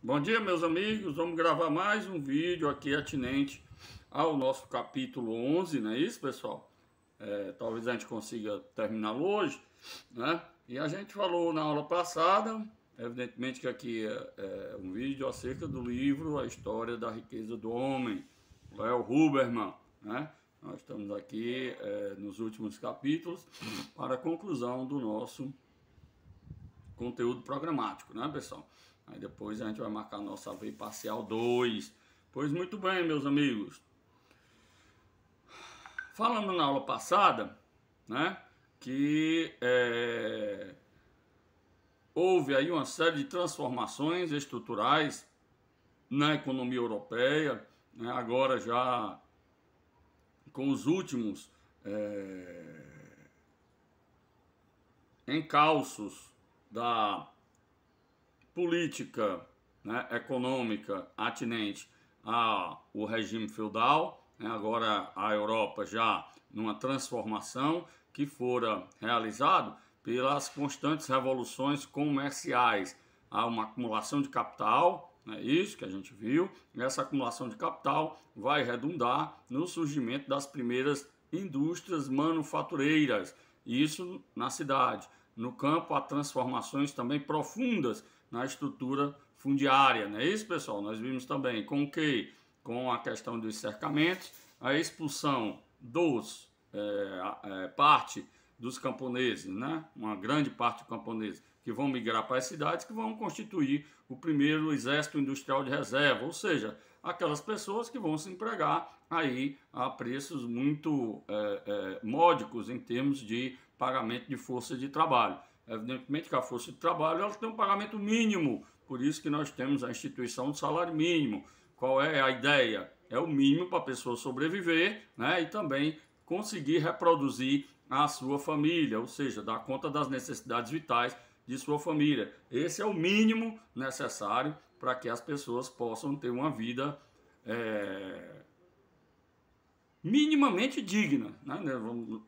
Bom dia, meus amigos. Vamos gravar mais um vídeo aqui atinente ao nosso capítulo 11, não é isso, pessoal? Talvez a gente consiga terminá-lo hoje, né? E a gente falou na aula passada, evidentemente que aqui é um vídeo acerca do livro A História da Riqueza do Homem, Léo Huberman, né? Nós estamos aqui nos últimos capítulos para a conclusão do nosso conteúdo programático, né, pessoal? Aí depois a gente vai marcar a nossa AV parcial 2. Pois muito bem, meus amigos. Falando na aula passada, né, que houve aí uma série de transformações estruturais na economia europeia, né, agora já com os últimos encalços da política, né, econômica atinente ao regime feudal, né, agora a Europa já numa transformação que fora realizado pelas constantes revoluções comerciais. Há uma acumulação de capital, é isso que a gente viu, e essa acumulação de capital vai redundar no surgimento das primeiras indústrias manufatureiras, isso na cidade. No campo, há transformações também profundas na estrutura fundiária, não é isso, pessoal? Nós vimos também com o quê? Com a questão dos cercamentos, a expulsão dos parte dos camponeses, né? Uma grande parte dos camponeses que vão migrar para as cidades, que vão constituir o primeiro exército industrial de reserva, ou seja, aquelas pessoas que vão se empregar aí a preços muito módicos em termos de pagamento de força de trabalho. Evidentemente que a força de trabalho ela tem um pagamento mínimo, por isso que nós temos a instituição do salário mínimo. Qual é a ideia? É o mínimo para a pessoa sobreviver, né, e também conseguir reproduzir a sua família, ou seja, dar conta das necessidades vitais de sua família. Esse é o mínimo necessário para que as pessoas possam ter uma vida minimamente digna, né?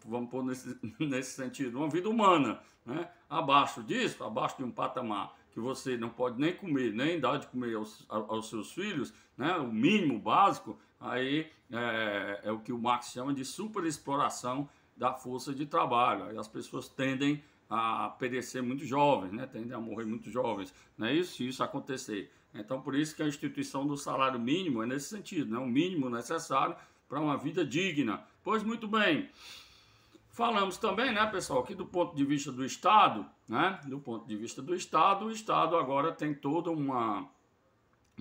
Vamos pôr nesse sentido, uma vida humana, né? Abaixo disso, abaixo de um patamar que você não pode nem comer, nem dar de comer aos seus filhos, né? O mínimo básico, aí é o que o Marx chama de superexploração da força de trabalho. Aí as pessoas tendem a perecer muito jovens, né? Tendem a morrer muito jovens, não é isso? Se isso acontecer. Então, por isso que a instituição do salário mínimo é nesse sentido, né? O mínimo necessário para uma vida digna. Pois muito bem, falamos também, né, pessoal, que do ponto de vista do Estado, né, do ponto de vista do Estado, o Estado agora tem toda uma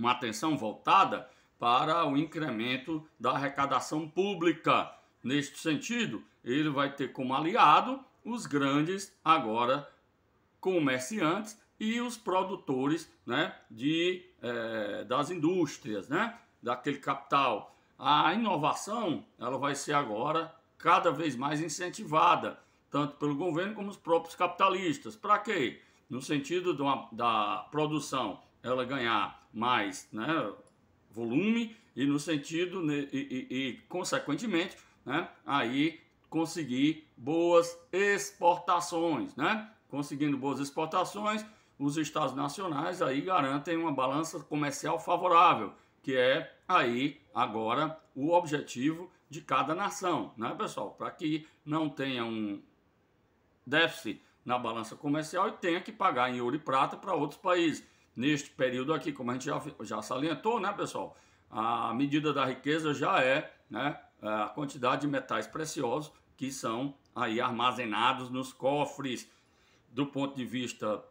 atenção voltada para o incremento da arrecadação pública. Neste sentido, ele vai ter como aliado os grandes, agora, comerciantes e os produtores, né, das indústrias, né, daquele capital. A inovação ela vai ser agora cada vez mais incentivada, tanto pelo governo como os próprios capitalistas. Para quê? No sentido da produção, ela ganhar mais, né, volume e no sentido, consequentemente, né, aí conseguir boas exportações, né? Conseguindo boas exportações, os estados nacionais aí garantem uma balança comercial favorável, que é aí agora o objetivo de cada nação, né, pessoal? Para que não tenha um déficit na balança comercial e tenha que pagar em ouro e prata para outros países. Neste período aqui, como a gente já salientou, né, pessoal? A medida da riqueza já né, a quantidade de metais preciosos que são aí armazenados nos cofres do ponto de vista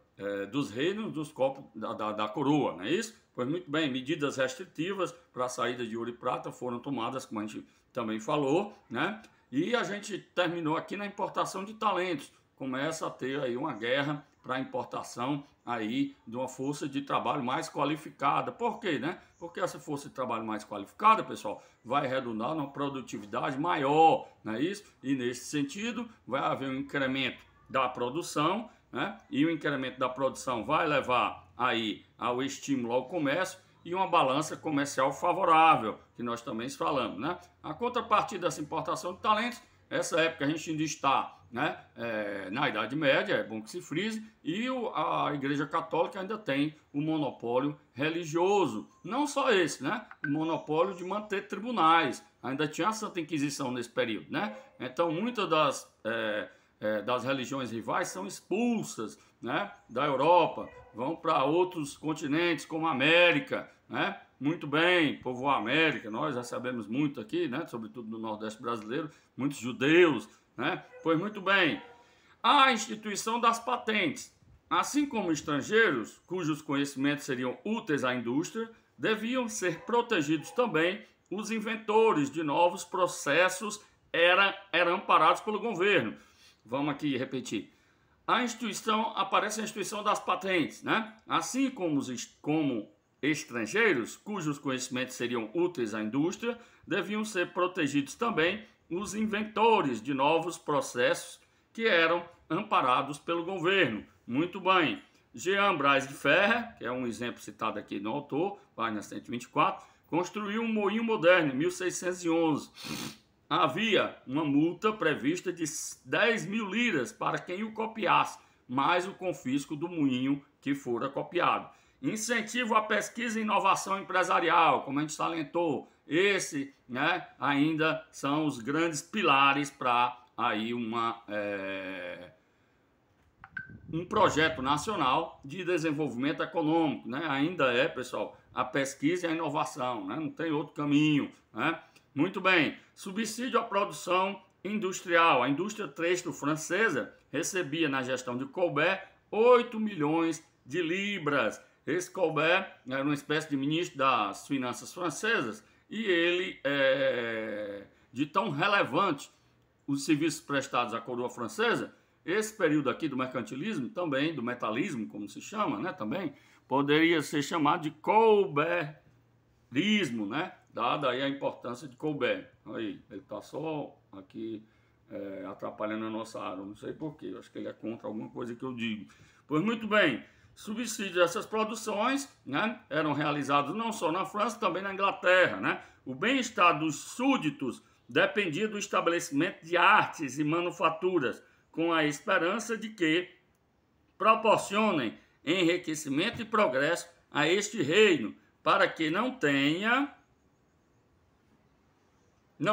dos reinos, dos copos da coroa, não é isso? Pois muito bem, medidas restritivas para a saída de ouro e prata foram tomadas, como a gente também falou, né? E a gente terminou aqui na importação de talentos. Começa a ter aí uma guerra para a importação aí de uma força de trabalho mais qualificada. Por quê, né? Porque essa força de trabalho mais qualificada, pessoal, vai redundar numa produtividade maior, não é isso? E nesse sentido, vai haver um incremento da produção, né? E o incremento da produção vai levar aí ao estímulo ao comércio e uma balança comercial favorável, que nós também falamos, né? A contrapartida dessa importação de talentos, essa época a gente ainda está né, na Idade Média, é bom que se frise, e a Igreja Católica ainda tem o monopólio religioso. Não só esse, né, o monopólio de manter tribunais. Ainda tinha a Santa Inquisição nesse período, né? Então, muitas das religiões rivais são expulsas, né, da Europa, vão para outros continentes, como a América, né? Muito bem, povoar a América, nós recebemos muito aqui, né, sobretudo no Nordeste brasileiro, muitos judeus, né? Pois muito bem, a instituição das patentes, assim como estrangeiros, cujos conhecimentos seriam úteis à indústria, deviam ser protegidos também os inventores de novos processos, eram amparados pelo governo. Vamos aqui repetir. Aparece a instituição das patentes, né? Assim como estrangeiros, cujos conhecimentos seriam úteis à indústria, deviam ser protegidos também os inventores de novos processos que eram amparados pelo governo. Muito bem. Jean Braz de Ferrer, que é um exemplo citado aqui no autor, página 124, construiu um moinho moderno em 1611. Havia uma multa prevista de 10 mil liras para quem o copiasse, mais o confisco do moinho que fora copiado. Incentivo à pesquisa e inovação empresarial, como a gente salientou, esse, né, ainda são os grandes pilares para aí um projeto nacional de desenvolvimento econômico, né? Ainda é, pessoal, a pesquisa e a inovação, né? Não tem outro caminho, né? Muito bem, subsídio à produção industrial. A indústria têxtil francesa recebia na gestão de Colbert 8 milhões de libras. Esse Colbert era uma espécie de ministro das finanças francesas e ele, de tão relevante os serviços prestados à coroa francesa, esse período aqui do mercantilismo, também do metalismo, como se chama, né, também, poderia ser chamado de colbertismo, né, dada aí a importância de Colbert. Aí, ele está só aqui atrapalhando a nossa área, não sei porquê, acho que ele é contra alguma coisa que eu digo. Pois muito bem, subsídios dessas produções, né, eram realizados não só na França, também na Inglaterra, né. O bem-estar dos súditos dependia do estabelecimento de artes e manufaturas, com a esperança de que proporcionem enriquecimento e progresso a este reino, para que não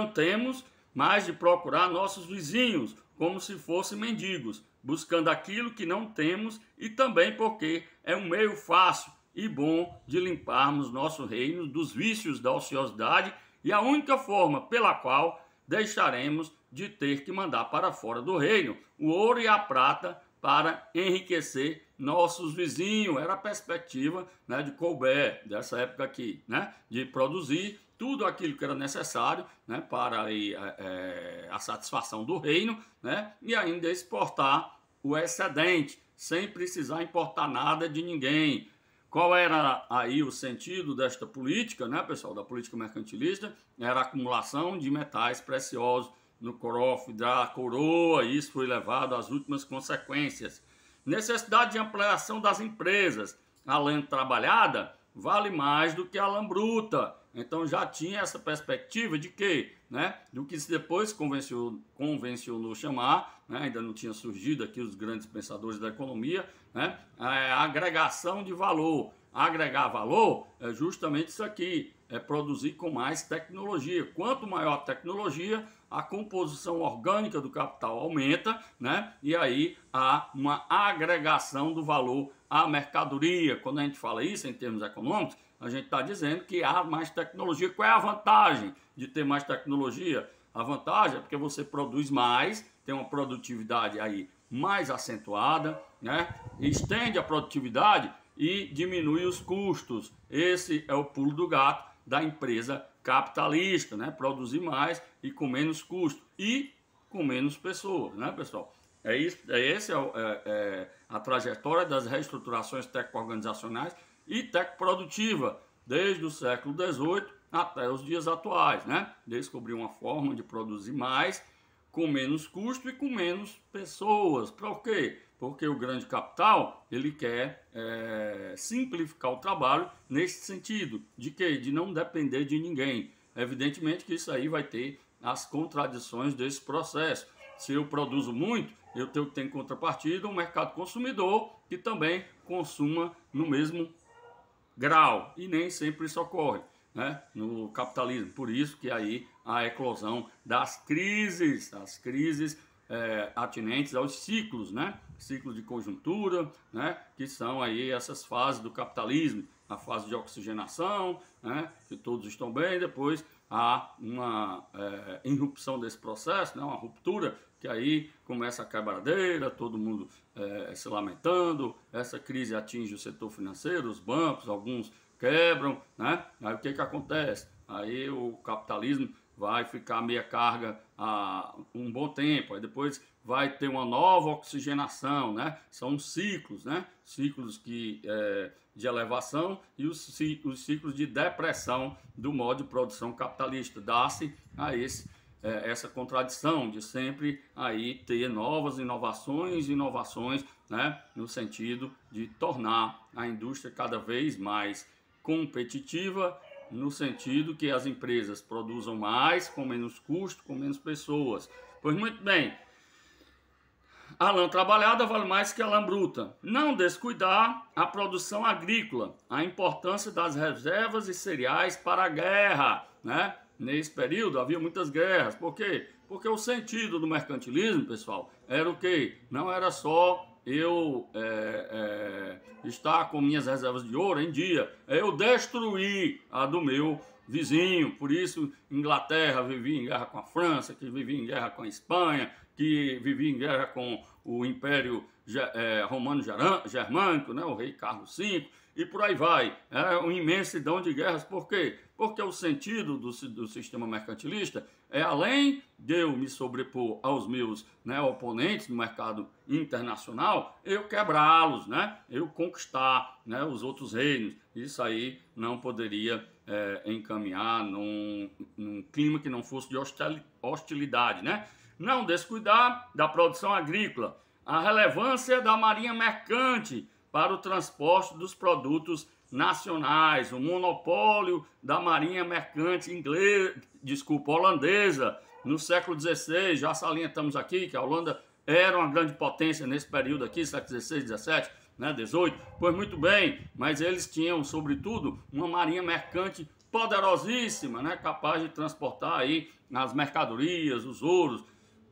temos mais de procurar nossos vizinhos como se fossem mendigos, buscando aquilo que não temos, e também porque é um meio fácil e bom de limparmos nosso reino dos vícios da ociosidade e a única forma pela qual deixaremos de ter que mandar para fora do reino o ouro e a prata para enriquecer nossos vizinhos. Era a perspectiva, né, de Colbert, dessa época aqui, né, de produzir tudo aquilo que era necessário, né, para aí, a satisfação do reino, né, e ainda exportar o excedente, sem precisar importar nada de ninguém. Qual era aí o sentido desta política, né, pessoal, da política mercantilista? Era a acumulação de metais preciosos no cofre da coroa, e isso foi levado às últimas consequências. Necessidade de ampliação das empresas. A lã trabalhada vale mais do que a lã bruta. Então já tinha essa perspectiva de que, né, do que se depois convencionou chamar, né, ainda não tinha surgido aqui os grandes pensadores da economia, né, a agregação de valor. Agregar valor é justamente isso aqui, é produzir com mais tecnologia. Quanto maior a tecnologia, a composição orgânica do capital aumenta, né? E aí há uma agregação do valor à mercadoria. Quando a gente fala isso em termos econômicos, a gente está dizendo que há mais tecnologia. Qual é a vantagem de ter mais tecnologia? A vantagem é porque você produz mais, tem uma produtividade aí mais acentuada, né? Estende a produtividade e diminui os custos. Esse é o pulo do gato da empresa capitalista, né? Produzir mais e com menos custo e com menos pessoas, né, pessoal? Essa é a trajetória das reestruturações tecno-organizacionais e tecno-produtiva desde o século XVIII até os dias atuais, né? Descobrir uma forma de produzir mais com menos custo e com menos pessoas. Para o quê? Porque o grande capital, ele quer simplificar o trabalho nesse sentido, de quê? De não depender de ninguém. Evidentemente que isso aí vai ter as contradições desse processo. Se eu produzo muito, eu tenho que ter em contrapartida um mercado consumidor que também consuma no mesmo grau, e nem sempre isso ocorre, né, no capitalismo. Por isso que aí a eclosão das crises, as crises atinentes aos ciclos, né, ciclos de conjuntura, né, que são aí essas fases do capitalismo, a fase de oxigenação, né, que todos estão bem, depois há uma irrupção desse processo, né, uma ruptura, que aí começa a quebradeira, todo mundo se lamentando, essa crise atinge o setor financeiro, os bancos, alguns quebram, né? Aí o que acontece? Aí o capitalismo vai ficar meia carga há um bom tempo, aí depois vai ter uma nova oxigenação, né? São ciclos, né? Ciclos de elevação e os ciclos de depressão do modo de produção capitalista. Dá-se a essa contradição de sempre aí ter novas inovações, né, no sentido de tornar a indústria cada vez mais competitiva, no sentido que as empresas produzam mais, com menos custo, com menos pessoas. Pois muito bem, a lã trabalhada vale mais que a lã bruta. Não descuidar a produção agrícola, a importância das reservas e cereais para a guerra, né? Nesse período havia muitas guerras. Por quê? Porque o sentido do mercantilismo, pessoal, era o quê? Não era só eu estar com minhas reservas de ouro em dia, é eu destruir a do meu vizinho. Por isso, Inglaterra vivia em guerra com a França, que vivia em guerra com a Espanha, que vivia em guerra com o Império Romano-Germânico, né, o rei Carlos V, e por aí vai. Era uma imensidão de guerras. Por quê? Porque o sentido do sistema mercantilista é, além de eu me sobrepor aos meus, né, oponentes no mercado internacional, eu quebrá-los, né, eu conquistar, né, os outros reinos. Isso aí não poderia encaminhar num clima que não fosse de hostilidade, né? Não descuidar da produção agrícola, a relevância da marinha mercante para o transporte dos produtos nacionais, o monopólio da marinha mercante holandesa no século XVI. Já salientamos aqui que a Holanda era uma grande potência nesse período aqui, século XVI, XVII, né, XVIII. Pois muito bem, mas eles tinham, sobretudo, uma marinha mercante poderosíssima, né, capaz de transportar aí as mercadorias, os ouros.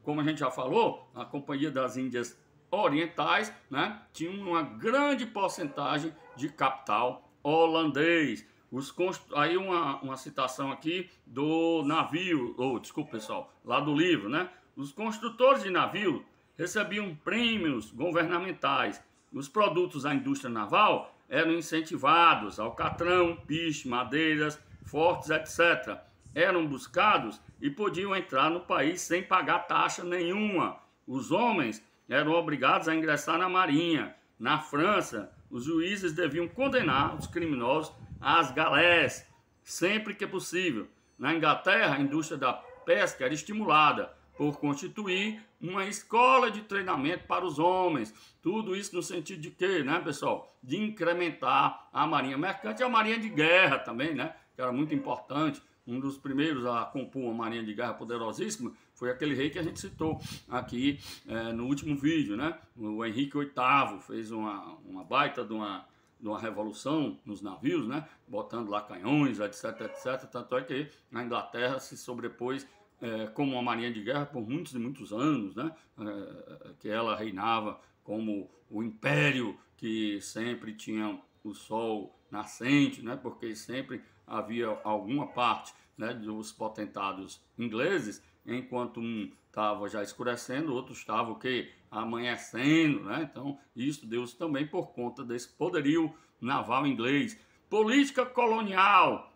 Como a gente já falou, a Companhia das Índias Orientais, né, tinha uma grande porcentagem de capital holandês. Aí uma citação aqui do navio, desculpa pessoal, lá do livro, né? Os construtores de navio recebiam prêmios governamentais. Os produtos da indústria naval eram incentivados, alcatrão, piche, madeiras, fortes, etc. Eram buscados e podiam entrar no país sem pagar taxa nenhuma. Os homens eram obrigados a ingressar na marinha. Na França, os juízes deviam condenar os criminosos às galés, sempre que possível. Na Inglaterra, a indústria da pesca era estimulada por constituir uma escola de treinamento para os homens. Tudo isso no sentido de quê, né, pessoal? De incrementar a marinha mercante e a marinha de guerra também, né? Que era muito importante. Um dos primeiros a compor uma marinha de guerra poderosíssima foi aquele rei que a gente citou aqui no último vídeo, né? O Henrique VIII fez uma baita de uma revolução nos navios, né? Botando lá canhões, etc, etc. Tanto é que a Inglaterra se sobrepôs como uma marinha de guerra por muitos e muitos anos, né? Que ela reinava como o império que sempre tinha o sol nascente, né? Porque sempre havia alguma parte, né, dos potentados ingleses, enquanto um estava já escurecendo, o outro estava o quê? Amanhecendo, né? Então, isso deu-se também por conta desse poderio naval inglês. Política colonial,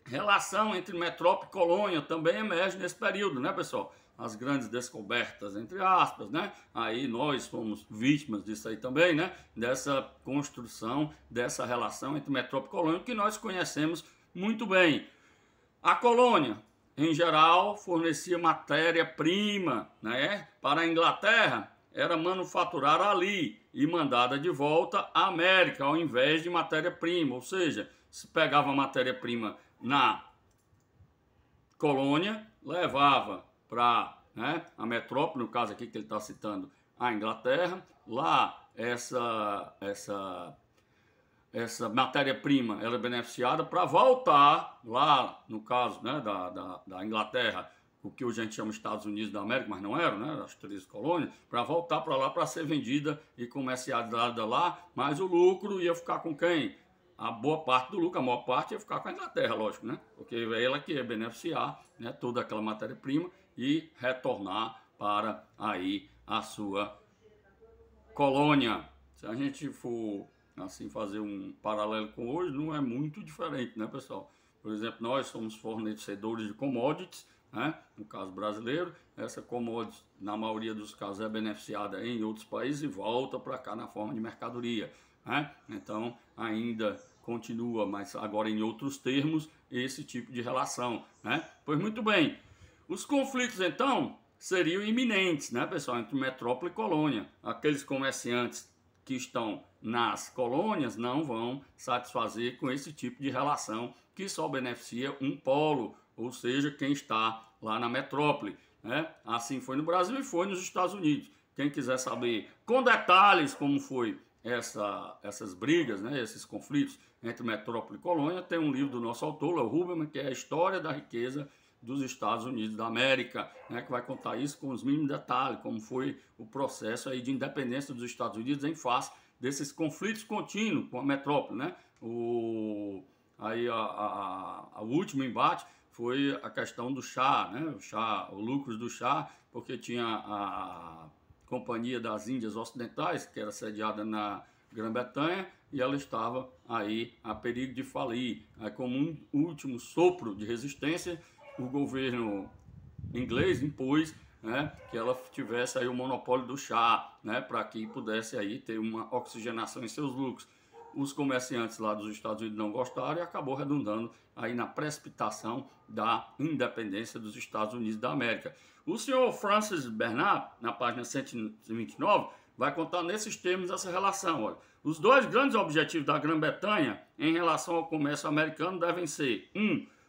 relação entre metrópole e colônia também emerge nesse período, né, pessoal? As grandes descobertas, entre aspas, né? Aí nós fomos vítimas disso aí também, né? Dessa construção, dessa relação entre metrópole e colônia, que nós conhecemos muito bem. A colônia, em geral, fornecia matéria-prima, né? Para a Inglaterra, era manufaturada ali e mandada de volta à América, ao invés de matéria-prima. Ou seja, se pegava a matéria-prima na colônia, levava para né? A metrópole, no caso aqui que ele está citando, a Inglaterra. Lá essa matéria-prima ela é beneficiada para voltar lá, no caso, né, da Inglaterra, o que hoje a gente chama Estados Unidos da América, mas não era, né, as 13 colônias, para voltar para lá para ser vendida e comercializada lá, mas o lucro ia ficar com quem? A boa parte do lucro, a maior parte ia ficar com a Inglaterra, lógico, né? Porque é ela que ia beneficiar, né, toda aquela matéria-prima e retornar para aí a sua colônia. Se a gente for assim fazer um paralelo com hoje, não é muito diferente, né, pessoal? Por exemplo, nós somos fornecedores de commodities, né? No caso brasileiro, essa commodity, na maioria dos casos, é beneficiada em outros países e volta para cá na forma de mercadoria, né? Então, ainda continua, mas agora em outros termos, esse tipo de relação, né? Pois muito bem, os conflitos, então, seriam iminentes, né, pessoal, entre metrópole e colônia. Aqueles comerciantes que estão nas colônias não vão satisfazer com esse tipo de relação que só beneficia um polo, ou seja, quem está lá na metrópole, né? Assim foi no Brasil e foi nos Estados Unidos. Quem quiser saber com detalhes como foi essas brigas, né, esses conflitos entre metrópole e colônia, tem um livro do nosso autor, Léo Huberman, que é a História da Riqueza dos Estados Unidos da América, né, que vai contar isso com os mínimos detalhes, como foi o processo aí de independência dos Estados Unidos em face desses conflitos contínuos com a metrópole, né? O último embate foi a questão do chá, né? O lucros do chá, porque tinha a Companhia das Índias Ocidentais, que era sediada na Grã-Bretanha, e ela estava aí a perigo de falir. Aí, como um último sopro de resistência, o governo inglês impôs, né, que ela tivesse aí o monopólio do chá, né, para que pudesse aí ter uma oxigenação em seus lucros. Os comerciantes lá dos Estados Unidos não gostaram e acabou redundando aí na precipitação da independência dos Estados Unidos da América. O senhor Francis Bernard, na página 129, vai contar nesses termos essa relação. Olha, os dois grandes objetivos da Grã-Bretanha em relação ao comércio americano devem ser: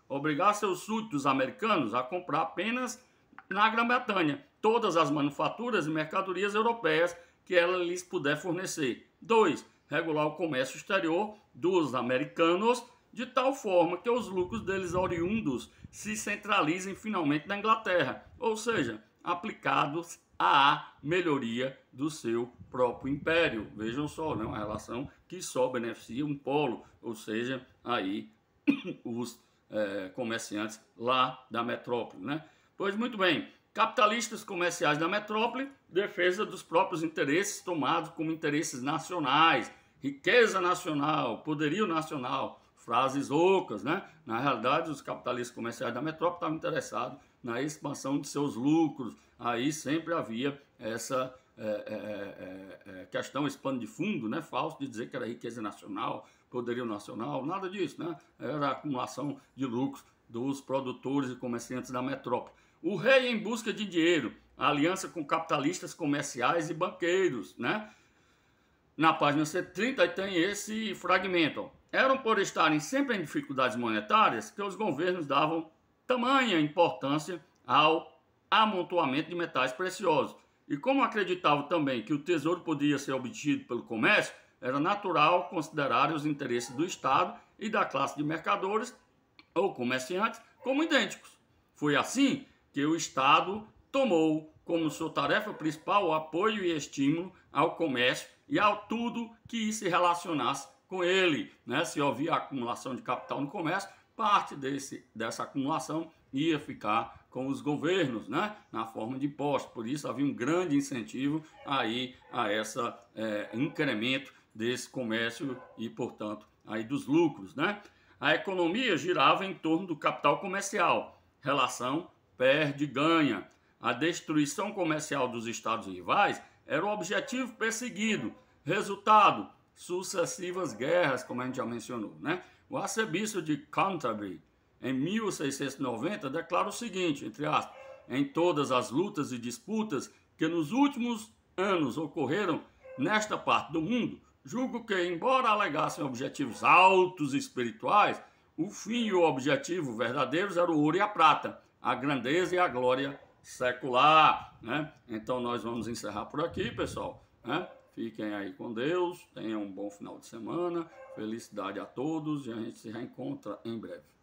obrigar seus súditos americanos a comprar apenas na Grã-Bretanha todas as manufaturas e mercadorias europeias que ela lhes puder fornecer. 2. Regular o comércio exterior dos americanos de tal forma que os lucros deles oriundos se centralizem finalmente na Inglaterra, ou seja, aplicados à melhoria do seu próprio império. Vejam só, né? Uma relação que só beneficia um polo, ou seja, aí os comerciantes lá da metrópole, né? Pois muito bem, capitalistas comerciais da metrópole, defesa dos próprios interesses tomados como interesses nacionais, riqueza nacional, poderio nacional, frases ocas, né? Na realidade, os capitalistas comerciais da metrópole estavam interessados na expansão de seus lucros. Aí sempre havia essa questão, esse pano de fundo, né, falso, de dizer que era riqueza nacional, poderio nacional, nada disso, né? Era a acumulação de lucros dos produtores e comerciantes da metrópole. O rei em busca de dinheiro, a aliança com capitalistas comerciais e banqueiros, né? Na página 130 tem esse fragmento. Ó. Eram por estarem sempre em dificuldades monetárias que os governos davam tamanha importância ao amontoamento de metais preciosos. E como acreditavam também que o tesouro podia ser obtido pelo comércio, era natural considerar os interesses do Estado e da classe de mercadores ou comerciantes como idênticos. Foi assim que o Estado tomou como sua tarefa principal o apoio e estímulo ao comércio e a tudo que se relacionasse com ele, né? Se havia acumulação de capital no comércio, parte dessa acumulação ia ficar com os governos, né? Na forma de impostos. Por isso havia um grande incentivo aí a esse incremento desse comércio e, portanto, aí dos lucros, né? A economia girava em torno do capital comercial, relação perde-ganha. A destruição comercial dos estados rivais era o objetivo perseguido. Resultado, sucessivas guerras, como a gente já mencionou, né? O arcebispo de Canterbury, em 1690, declara o seguinte, entre aspas, em todas as lutas e disputas que nos últimos anos ocorreram nesta parte do mundo, julgo que, embora alegassem objetivos altos e espirituais, o fim e o objetivo verdadeiros eram o ouro e a prata, a grandeza e a glória secular, né? Então nós vamos encerrar por aqui, pessoal, né? Fiquem aí com Deus, tenham um bom final de semana, felicidade a todos e a gente se reencontra em breve.